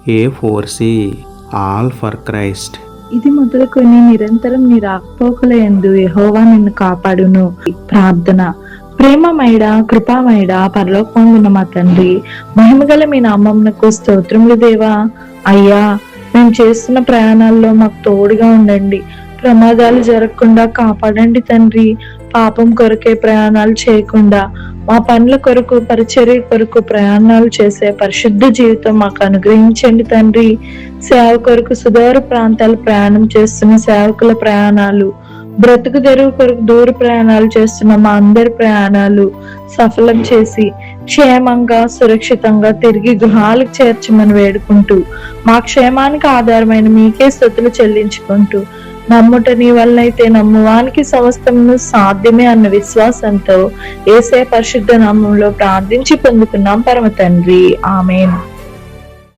A4C all for Christ. ఇది మొదలుకొని నిరంతరం నీ రాకపోకల యందు యెహోవా నిన్ను కాపాడును. ప్రార్థన. ప్రేమమైడ కృపామైడ పరలోకమందున్న మా తండ్రి, మహిమగల మీ నామమునకు స్తోత్రములు దేవా. అయ్యా, మేము చేస్తున్న ప్రయాణాల్లో మాకు తోడుగా ఉండండి. ప్రమాదాలు జరగకుండా కాపాడండి తండ్రి. పాపం కొరకే ప్రయాణాలు చేయకుండా మా పనుల కొరకు, పరిచర్య కొరకు ప్రయాణాలు చేసే పరిశుద్ధ జీవితం మాకు అనుగ్రహించండి తండ్రి. సేవ కొరకు సుదూర ప్రాంతాలు ప్రయాణం చేస్తున్న సేవకుల ప్రయాణాలు, బ్రతుకు తెరువు కొరకు దూర ప్రయాణాలు చేస్తున్న మా అందరి ప్రయాణాలు సఫలం చేసి క్షేమంగా సురక్షితంగా తిరిగి గృహాలకు చేర్చమని వేడుకుంటూ, మా క్షేమానికి ఆధారమైన మీకే స్తుతులు చెల్లించుకుంటూ, నమ్ముట నీ వల్లైతే నమ్మువానికి సమస్తమును సాధ్యమే అన్న విశ్వాసంతో యేసయ్య పరిశుద్ధ నామములో ప్రార్థించి పొందుకున్నాం పరమ తండ్రి. ఆమేన్.